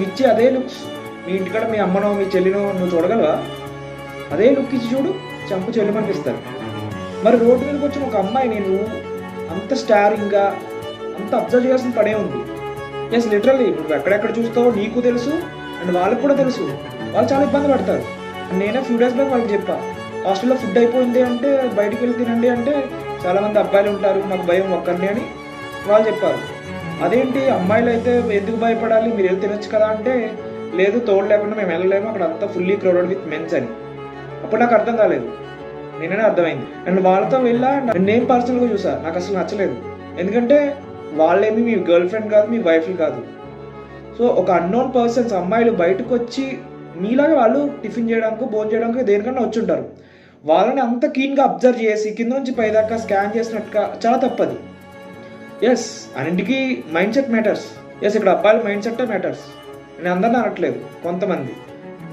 ఇచ్చే అదే లుక్స్ మీ ఇంటికాడ మీ అమ్మనో మీ చెల్లినో నువ్వు చూడగలవా? అదే లుక్ ఇచ్చి చూడు, చంపు చెల్లిమనిపిస్తారు. మరి రోడ్డు మీదకి వచ్చిన ఒక అమ్మాయిని నువ్వు అంత స్టారింగ్గా అంత అబ్జర్వ్ చేయాల్సిన పనే ఉంది. ఎస్, లిటరల్లీ నువ్వు ఎక్కడెక్కడ చూస్తావో నీకు తెలుసు అండ్ వాళ్ళకి కూడా తెలుసు. వాళ్ళు చాలా ఇబ్బంది పడతారు. నేనే ఫ్యూ డేస్ బ్యాక్ వాళ్ళకి చెప్పా, హాస్టల్లో ఫుడ్ అయిపోయింది అంటే బయటికి వెళ్ళి తినండి అంటే చాలామంది అబ్బాయిలు ఉంటారు, నాకు భయం ఒక్కరిని అని వాళ్ళు చెప్పారు. అదేంటి అమ్మాయిలు అయితే ఎందుకు భయపడాలి, మీరు వెళ్ళి తినొచ్చు కదా అంటే లేదు, తోడు లేకుండా మేము వెళ్ళలేము, అక్కడ అంతా ఫుల్లీ క్రౌడెడ్ విత్ మెన్స్ అని. అప్పుడు నాకు అర్థం కాలేదు, నేనే అర్థమైంది. అండ్ వాళ్ళతో వెళ్ళా, నేను పర్సనల్గా చూసా, నాకు అసలు నచ్చలేదు. ఎందుకంటే వాళ్ళేమి మీ గర్ల్ ఫ్రెండ్ కాదు, మీ వైఫ్లు కాదు. సో ఒక అన్నోన్ పర్సన్స్ అమ్మాయిలు బయటకు వచ్చి మీలాగా వాళ్ళు టిఫిన్ చేయడానికి భోజనం చేయడానికి దేనికన్నా వచ్చి ఉంటారు. వాళ్ళని అంత క్లీన్గా అబ్జర్వ్ చేసి కింద నుంచి పైదాకా స్కాన్ చేసినట్టుగా చాలా తప్పది. ఎస్, అన్నింటికీ మైండ్ సెట్ మ్యాటర్స్. ఎస్, ఇక్కడ అబ్బాయిల మైండ్ సెట్టే మ్యాటర్స్. నేను అందరిని అనట్లేదు, కొంతమంది.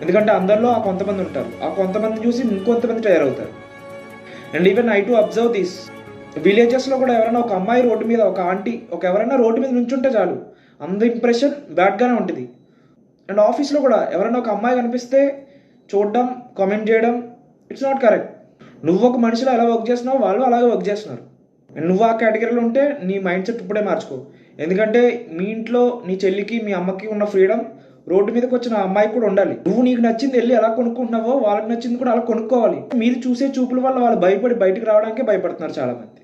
ఎందుకంటే అందరిలో ఆ కొంతమంది ఉంటారు, ఆ కొంతమంది చూసి ఇంకొంతమంది తయారవుతారు. And even I to observe this. విలేజెస్లో కూడా ఎవరైనా ఒక అమ్మాయి రోడ్డు మీద, ఒక ఆంటీ, ఎవరైనా రోడ్డు మీద నుంచుంటే చాలు, అంత ఇంప్రెషన్ బ్యాడ్గానే ఉంటుంది. అండ్ ఆఫీస్లో కూడా ఎవరైనా ఒక అమ్మాయి కనిపిస్తే చూడడం, కామెంట్ చేయడం, ఇట్స్ నాట్ కరెక్ట్. నువ్వు ఒక మనిషిలో ఎలా వర్క్ చేస్తున్నావు, వాళ్ళు అలాగే వర్క్ చేస్తున్నారు. అండ్ నువ్వు ఆ కేటగిరీలో ఉంటే నీ మైండ్ సెట్ ఇప్పుడే మార్చుకో. ఎందుకంటే మీ ఇంట్లో నీ చెల్లికి మీ అమ్మకి ఉన్న ఫ్రీడమ్ రోడ్డు మీదకి వచ్చిన అమ్మాయికి కూడా ఉండాలి. నువ్వు నీకు నచ్చింది వెళ్ళి ఎలా కొనుక్కుంటున్నావో వాళ్ళకి నచ్చింది కూడా అలా కొనుక్కోవాలి. మీరు చూసే చూపుల వల్ల వాళ్ళు భయపడి బయటకు రావడానికే భయపడుతున్నారు చాలామంది.